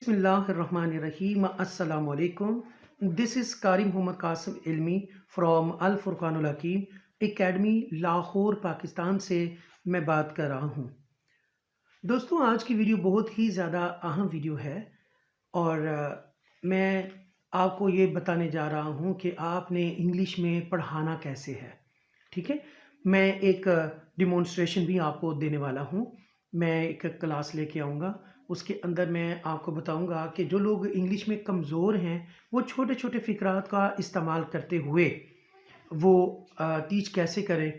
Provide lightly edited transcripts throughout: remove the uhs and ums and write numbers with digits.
Bismillahirrahmanirrahim. Assalamu alaikum. This is Qari Muhammad Qasim Ilmi from Al-Furqan Academy Lahore Pakistan से मैं बात कर रहा हूँ। दोस्तों, आज की वीडियो बहुत ही ज़्यादा अहम वीडियो है और मैं आपको ये बताने जा रहा हूँ कि आपने इंग्लिश में पढ़ाना कैसे है। ठीक है, मैं एक डिमॉन्स्ट्रेशन भी आपको देने वाला हूँ। मैं एक क्लास लेके आऊँगा, उसके अंदर मैं आपको बताऊँगा कि जो लोग इंग्लिश में कमज़ोर हैं वो छोटे छोटे फ़िक्रात का इस्तेमाल करते हुए वो टीच कैसे करें,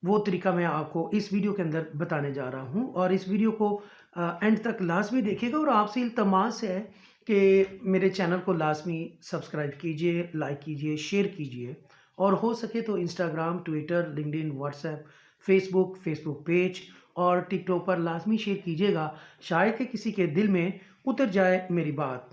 वो तरीका मैं आपको इस वीडियो के अंदर बताने जा रहा हूँ। और इस वीडियो को एंड तक लाजमी देखिएगा और आपसे इल्तमास है कि मेरे चैनल को लाजमी सब्सक्राइब कीजिए, लाइक कीजिए, शेयर कीजिए और हो सके तो Instagram, Twitter, LinkedIn, WhatsApp, Facebook page और टिकटॉक पर लाजमी शेयर कीजिएगा। शायद कि किसी के दिल में उतर जाए मेरी बात।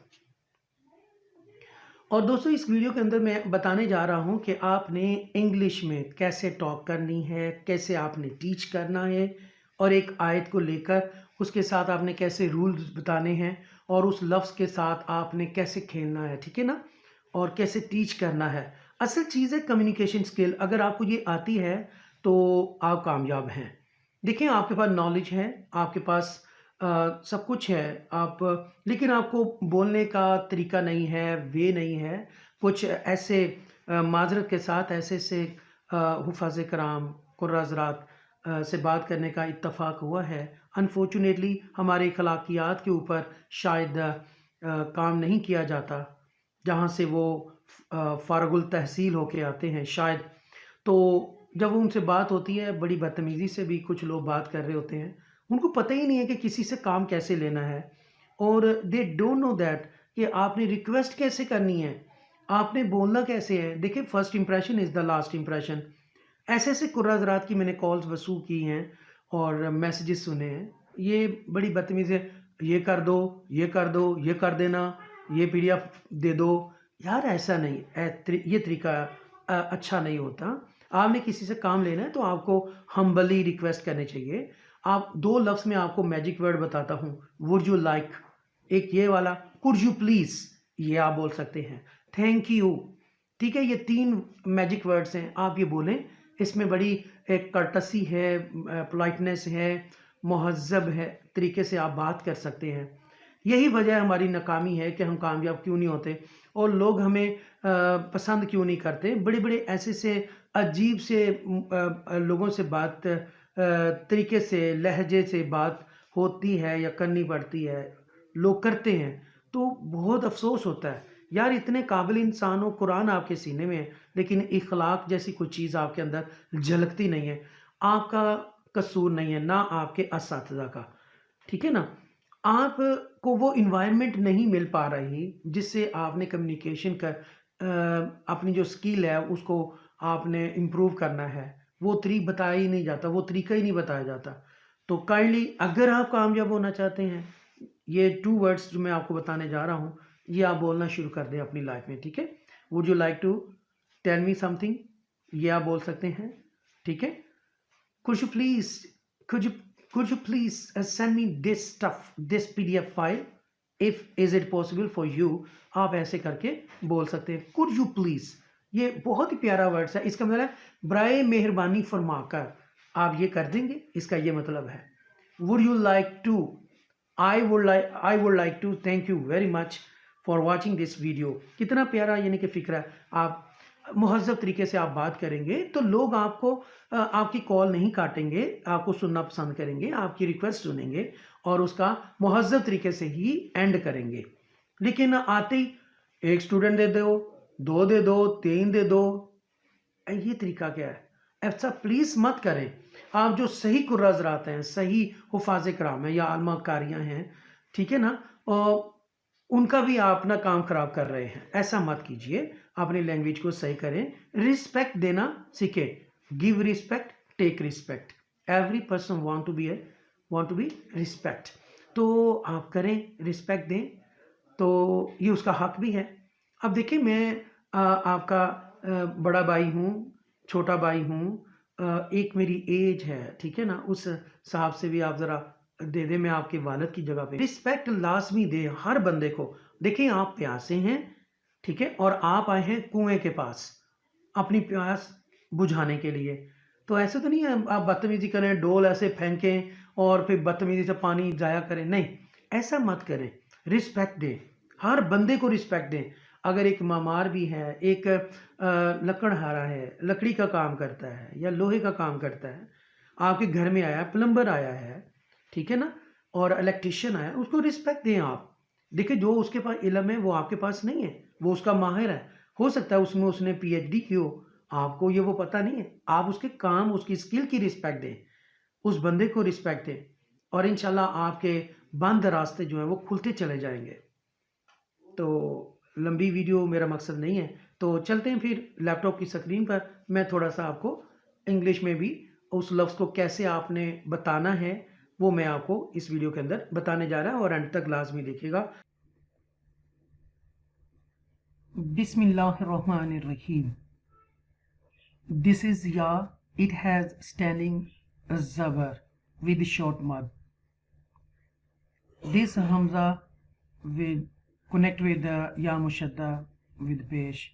और दोस्तों, इस वीडियो के अंदर मैं बताने जा रहा हूं कि आपने इंग्लिश में कैसे टॉक करनी है, कैसे आपने टीच करना है और एक आयत को लेकर उसके साथ आपने कैसे रूल्स बताने हैं और उस लफ्ज़ के साथ आपने कैसे खेलना है, ठीक है ना, और कैसे टीच करना है। असल चीज़ है कम्युनिकेशन स्किल। अगर आपको ये आती है तो आप कामयाब हैं। देखिए, आपके पास नॉलेज है, आपके पास सब कुछ है, आप लेकिन आपको बोलने का तरीका नहीं है, वे नहीं है। कुछ ऐसे माज़रत के साथ ऐसे हुफ़ाज़ कराम, कुर्रा हज़रात से बात करने का इत्तफ़ाक हुआ है। अनफॉर्चुनेटली हमारे अखलाकियात के ऊपर शायद काम नहीं किया जाता, जहाँ से वो फ़ारगुल तहसील होके आते हैं शायद। तो जब उनसे बात होती है, बड़ी बदतमीज़ी से भी कुछ लोग बात कर रहे होते हैं। उनको पता ही नहीं है कि किसी से काम कैसे लेना है और दे डोंट नो दैट कि आपने रिक्वेस्ट कैसे करनी है, आपने बोलना कैसे है। देखिए, first impression is the last impression. ऐसे कुर्रा हज़रात की मैंने कॉल्स वसूल की हैं और मैसेजेस सुने हैं। ये बड़ी बदतमीज़ी है, ये कर दो, ये कर दो, ये कर देना, ये पीडीएफ दे दो। यार ऐसा नहीं, ये तरीका अच्छा नहीं होता। आपने किसी से काम लेना है तो आपको हम्बली रिक्वेस्ट करनी चाहिए। आप दो लफ्ज़ में आपको मैजिक वर्ड बताता हूँ। वुड यू लाइक, एक ये वाला, कुड यू प्लीज़, ये आप बोल सकते हैं। थैंक यू, ठीक है, ये 3 मैजिक वर्ड्स हैं, आप ये बोलें। इसमें बड़ी एक कर्टसी है, पोलाइटनेस है, मुहज़्ज़ब है तरीके से आप बात कर सकते हैं। यही वजह हमारी नाकामी है कि हम कामयाब क्यों नहीं होते और लोग हमें पसंद क्यों नहीं करते। बड़े-बड़े ऐसे अजीब से लोगों से बात तरीके से, लहजे से बात होती है या करनी पड़ती है, लोग करते हैं, तो बहुत अफ़सोस होता है। यार, इतने काबिल इंसान हो, कुरान आपके सीने में है, लेकिन इखलाक जैसी कोई चीज़ आपके अंदर झलकती नहीं है। आपका कसूर नहीं है, ना आपके असातिज़ा का, ठीक है ना। आपको वो एनवायरनमेंट नहीं मिल पा रही जिससे आपने कम्युनिकेशन का अपनी जो स्किल है उसको आपने इम्प्रूव करना है। वो बताया ही नहीं जाता, वो तरीका ही नहीं बताया जाता। तो काइंडली, अगर आप कामयाब होना चाहते हैं, ये 2 वर्ड्स जो मैं आपको बताने जा रहा हूँ, ये आप बोलना शुरू कर दें अपनी लाइफ में, ठीक है। Would you like to tell me something, ये आप बोल सकते हैं, ठीक है। Could you please could you could you please send me this stuff, this PDF file, if is it possible for you। आप ऐसे करके बोल सकते हैं, could you please। ये बहुत ही प्यारा वर्ड्स है, इसका मतलब बराए मेहरबानी फरमाकर आप ये कर देंगे, इसका ये मतलब है। would you like to, I would like to thank you very much for watching this video। कितना प्यारा यानी कि फिक्र है। आप मुहज़्ज़ब तरीके से आप बात करेंगे तो लोग आपको आपकी कॉल नहीं काटेंगे, आपको सुनना पसंद करेंगे, आपकी रिक्वेस्ट सुनेंगे और उसका मुहज़्ज़ब तरीके से ही एंड करेंगे। लेकिन आते ही एक स्टूडेंट दे दो, 2 दे दो, 3 दे दो, ये तरीका क्या है? ऐसा प्लीज़ मत करें। आप जो सही कुर्रा हज़रात हैं, सही हुफ़ाज़ कराम हैं या आलमा कारियाँ हैं, ठीक है ना, उनका भी आप अपना काम ख़राब कर रहे हैं। ऐसा मत कीजिए, अपनी लैंग्वेज को सही करें, रिस्पेक्ट देना सीखें। Give respect, take respect. Every person want to be respect. तो आप करें, रिस्पेक्ट दें, तो ये उसका हक भी है। अब देखिए, मैं आपका बड़ा भाई हूँ, छोटा भाई हूँ, एक मेरी एज है, ठीक है ना, उस हिसाब से भी आप ज़रा दे दे, मैं आपके वालिद की जगह पे। रिस्पेक्ट लाजमी दे हर बंदे को। देखिए आप प्यासे हैं, ठीक है, और आप आए हैं कुएं के पास अपनी प्यास बुझाने के लिए, तो ऐसे तो नहीं है आप बदतमीजी करें, डोल ऐसे फेंकें और फिर बदतमीजी से पानी जाया करें, नहीं, ऐसा मत करें। रिस्पेक्ट दें, हर बंदे को रिस्पेक्ट दें। अगर एक मामार भी है, एक लकड़हारा है, लकड़ी का काम करता है या लोहे का काम करता है, आपके घर में आया, प्लम्बर आया है, ठीक है ना, और इलेक्ट्रिशियन आया, उसको रिस्पेक्ट दें आप। देखिए जो उसके पास इल्म है वो आपके पास नहीं है, वो उसका माहिर है, हो सकता है उसमें उसने पीएचडी की हो, आपको ये वो पता नहीं है। आप उसके काम, उसकी स्किल की रिस्पेक्ट दें, उस बंदे को रिस्पेक्ट दें, और इंशाल्लाह आपके बंद रास्ते जो हैं वो खुलते चले जाएंगे। तो लंबी वीडियो मेरा मकसद नहीं है, तो चलते हैं फिर लैपटॉप की स्क्रीन पर। मैं थोड़ा सा आपको इंग्लिश में भी उस लफ्ज़ को कैसे आपने बताना है वो मैं आपको इस वीडियो के अंदर बताने जा रहा हूँ, और अंत तक लाजमी देखिएगा। बिस्मिल्लाहिर्रहमानिर्रहीम। This is ya. It has standing zabar with short mud. This hamza will connect with the ya mushadda with pesh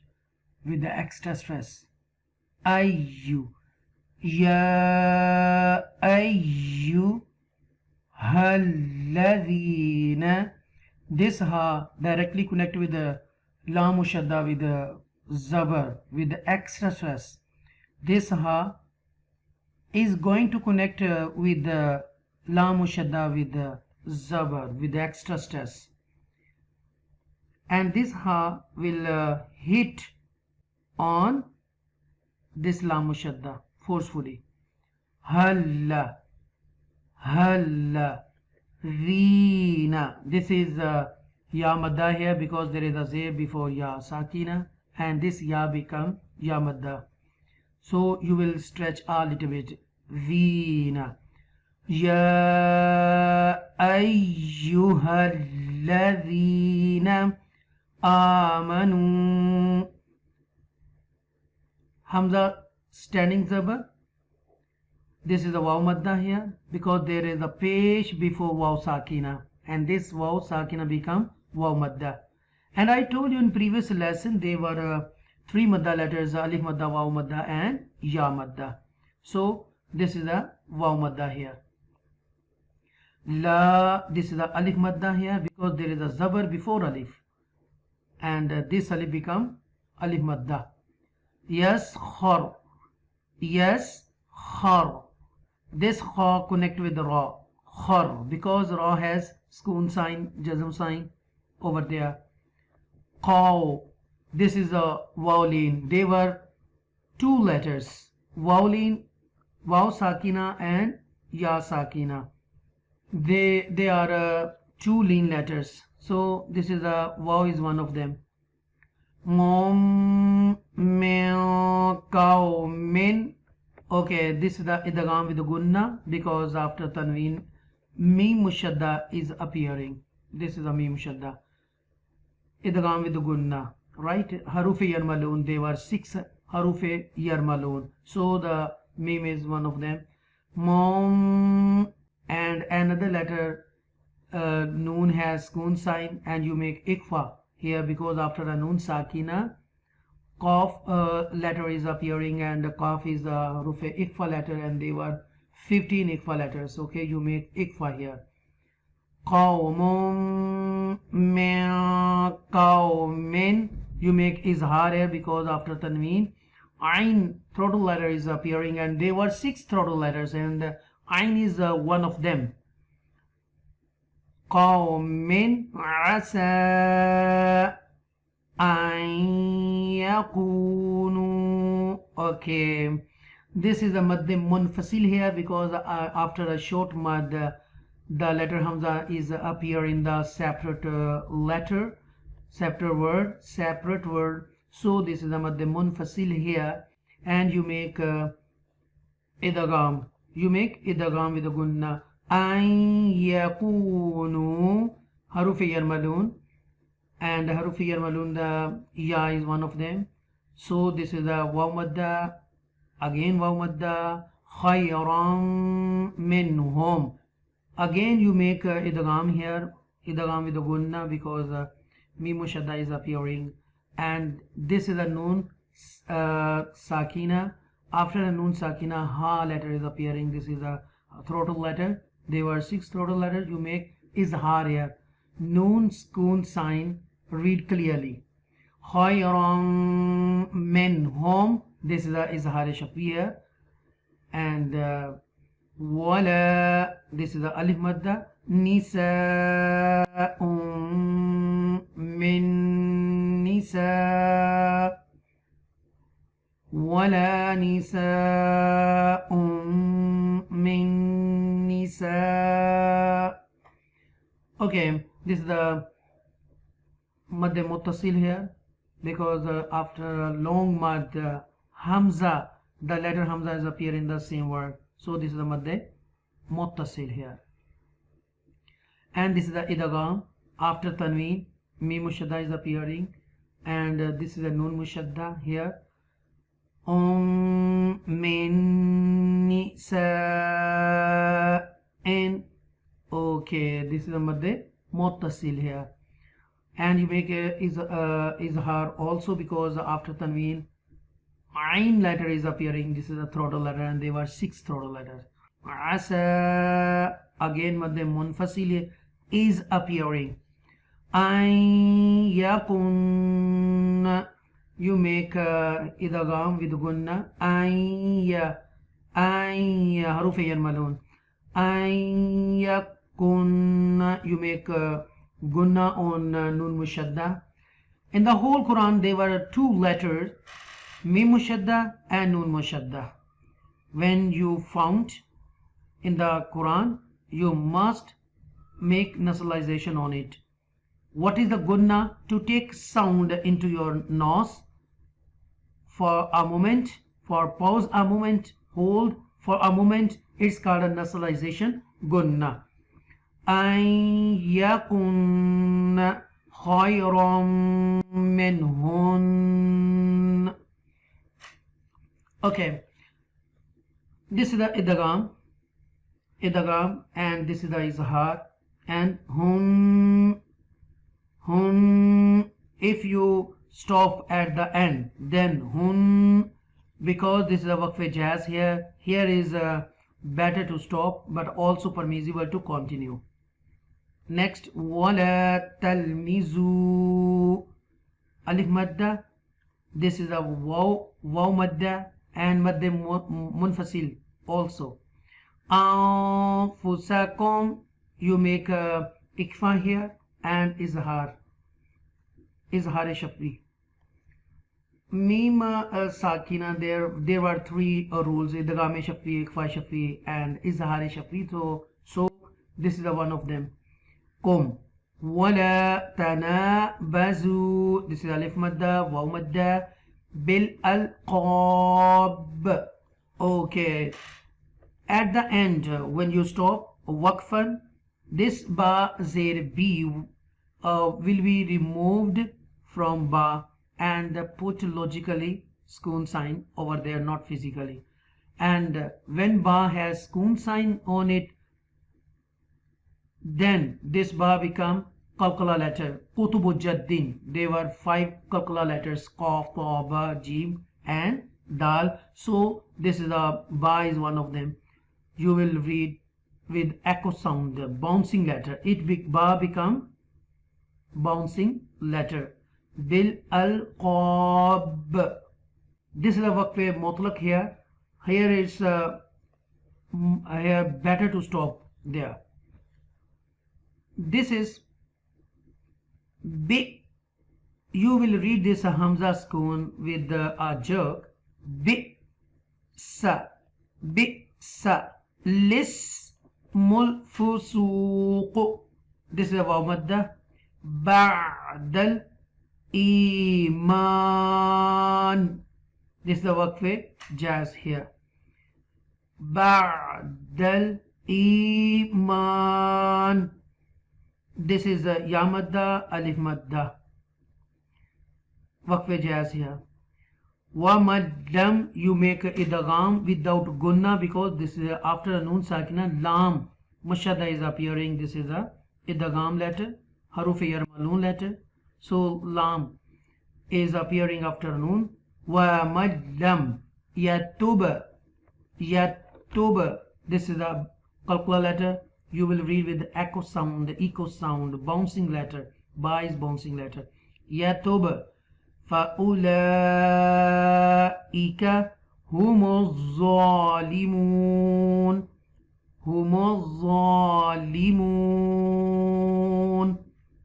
with the extra stress. Ayu, ya ayu halladhina. This ha directly connect with the la mushadda with the zabar with the extra stress. This ha is going to connect with the la mushadda with the zabar with the extra stress, and this ha will hit on this la mushadda forcefully. Halla, halla, reena. This is ya madda here because there is a zay before ya sakina, and this ya become ya madda. So you will stretch a little bit. Veena. Ya ayyuhalladhina amanu. Hamza standing zabar. This is a waw madda here because there is a pesh before waw sakina, and this waw sakina become waw madda. And I told you in previous lesson they were three madda letters: alif madda, waw madda, and ya madda. So this is a waw madda here. La, this is a alif madda here because there is a zabar before alif, and this alif become alif madda. Yes, khar, yes, khar. This kha connect with the ra, khar, because ra has sukoon sign, jazm sign over there. Qaw, this is a vowel. They were two letters, vowel, waw sakina and ya sakina. They are two lean letters. So this is a waw is one of them. Mom, meo, cow, min. Okay, this is the idgham with the gunna because after tanween mim mushadda is appearing. This is a mim mushadda. Idgham with the gunna, right? Harufe yarmalun, they were 6 harufe yarmalun, so the mim is one of them. Mom, and another letter noon has sukoon sign, and you make ikfa here because after a noon sakina qaf letter is appearing, and the qaf is the harufe ikfa letter, and they were 15 ikfa letters. Okay, you make ikfa here. Qawmun min qawmin, you make izhar here because after tanween ain throttle letter is appearing, and there were 6 throttle letters, and ain is one of them. Qawmin asa an yakunu. Okay, this is a mad munfasil here because after a short mad the letter hamza is appear in the separate letter, separate word. So this is a mad munfasil here, and you make idgham. You make idgham with the gunna. An yakunu harufi yarmalun, and harufi yarmalun, the ya is one of them. So this is a waw madda, again waw madda, khayran minhum. Again you make idgham here, idgham with the gunna, because mim mushadda is appearing, and this is a noon sakina. After a noon sakina, ha letter is appearing. This is a throttle letter. There were 6 throttle letters. You make izhar here. Noon schoon sign, read clearly. Khayran min home. This is a izhar shafi here. And wala, this is the alif madda. Nisa'un min nisa'. ولا نساء من نساء. Okay, this is the mad muttasil here, because after a long mad, hamza, the letter hamza is appear in the same word, so this is the mad muttasil here. And this is the idgham. After tanween, mim mushadda is appearing, and this is the nun mushadda here. Min nisa'in. Okay, this is the madde muttasil here, and you make izhar also, because after tanween ain letter is appearing. This is a throttle letter, and there were 6 throttle letters. Asa, again madde munfasil is appearing. An yakun, you make idgham with gunna. Ayya, haruf yarmalun. Ayyakun, you make gunna on nun mushadda. In the whole Quran there were 2 letters, mim mushadda and nun mushadda. When you found in the Quran, you must make nasalization on it. What is the gunna? To take sound into your nose for a moment, for pause a moment, hold for a moment. It's called a nasalization, gunna. An yakun khayran minhun. Okay, this is the idgham, and this is the izhar, and hun. If you stop at the end, then hun, because this is a waqf jazz here is better to stop, but also permissible to continue. Next, wala talmizu, alif madda. This is a waw madda, and madda munfasil also. Anfusakum, you make a ikfa here, and izhar shafi. Mim sakina, there were 3 rules: idgham shafi, ikfa shafi, and izhar shafi. So this is the one of them. Kum. Wala tanabazu, this is alif madda, waw madda, bil alqab. Okay, at the end when you stop waqfan, this ba zer b will be removed from ba and put logically schoon sign over there, not physically. And when ba has schoon sign on it, then this ba become qalqala letter. Kutubu jaddin, there were 5 qalqala letters: qaf, ta, ba, jim and dal. So this is a ba is one of them. You will read with echo sound, the bouncing letter. Ba become bouncing letter. Bil alqab. This is a waqf mutlaq here. Here is here better to stop there. This is bi. You will read this hamza schoon with a jerk. Bi sa, lis mul fusuq. This is a waw madda. Ba'dal iman. This is the waqf jazz here. Ba'dal iman. This is a ya madda, alif madda. Waqf jazz here. Wa maddam, you make idgham without gunna, because this is after a noon sakina, lam. Mushadda is appearing. This is a idgham letter. Haruf yarmalun letter. So lam is appearing after noon. Wa maddam yatub. This is a qalqala letter. You will read with the echo sound, bouncing letter. Ba is bouncing letter. Yatub. فَأُولَئِكَ هُمُ الظَّالِمُونَ.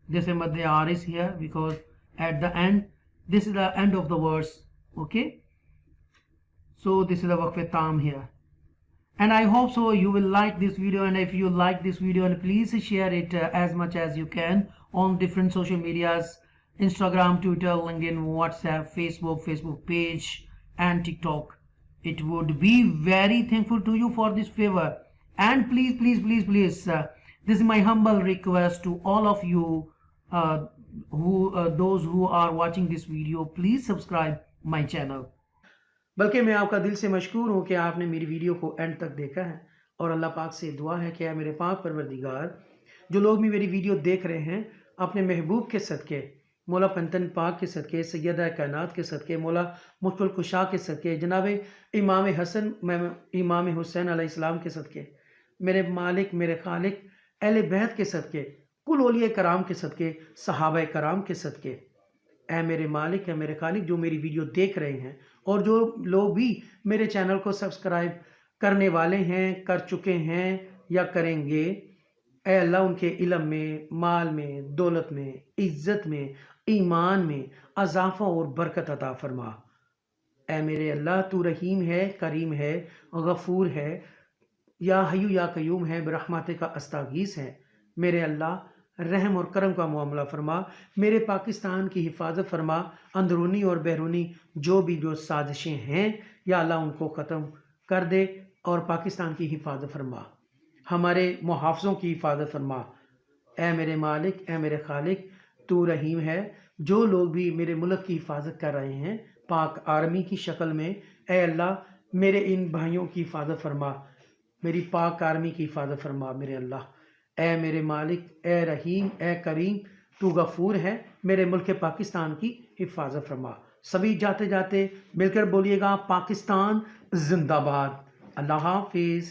This is Madde Aris here because at the end, this is the end of the verse. Okay. So this is the waqf tam here. And I hope so you will like this video, and if you like this video, and please share it as much as you can on different social medias, Instagram, Twitter, LinkedIn, WhatsApp, Facebook page, and TikTok. It would be very thankful to you for this favor. And please, this is my humble request to all of you, those who are watching this video, please subscribe my channel. بلکہ میں آپ کا دل سے مشکور ہوں کہ آپ نے میری ویڈیو کو اینڈ تک دیکھا ہے، اور اللہ پاک سے دعا ہے کہ اے میرے پاک پروردگار، جو لوگ بھی میری ویڈیو دیکھ رہے ہیں، اپنے محبوب کے صدقے، مولا پنتن پاک کے صدقے، سیدہ کائنات کے صدقے، مولا مشکل کشا کے صدقے، جناب امام حسن امام حسین علیہ السلام کے صدقے، میرے مالک میرے خالق اہل بیت کے صدقے، کل اولیاء کرام کے صدقے، صحابہ کرام کے صدقے، اے میرے مالک اے میرے خالق، جو میری ویڈیو دیکھ رہے ہیں اور جو لوگ بھی میرے چینل کو سبسکرائب کرنے والے ہیں، کر چکے ہیں یا کریں گے، اے اللہ ان کے علم میں، مال میں، دولت میں، عزت میں، ایمان میں اضافہ اور برکت عطا فرما۔ اے میرے اللہ، تو رحیم ہے، کریم ہے، غفور ہے، یا حیو یا قیوم ہے، برحمتک استغیث ہے۔ میرے اللہ رحم اور کرم کا معاملہ فرما، میرے پاکستان کی حفاظت فرما، اندرونی اور بیرونی جو سازشیں ہیں یا اللہ ان کو ختم کر دے، اور پاکستان کی حفاظت فرما، ہمارے محافظوں کی حفاظت فرما۔ اے میرے مالک اے میرے خالق، تو رحیم ہے، جو لوگ بھی میرے ملک کی حفاظت کر رہے ہیں پاک آرمی کی شکل میں، اے اللہ میرے ان بھائیوں کی حفاظت فرما، میری پاک آرمی کی حفاظت فرما میرے اللہ۔ اے میرے مالک اے رحیم اے کریم، تو غفور ہے، میرے ملک پاکستان کی حفاظت فرما۔ سبھی جاتے جاتے مل کر بولیے گا، پاکستان زندہ باد۔ اللہ حافظ۔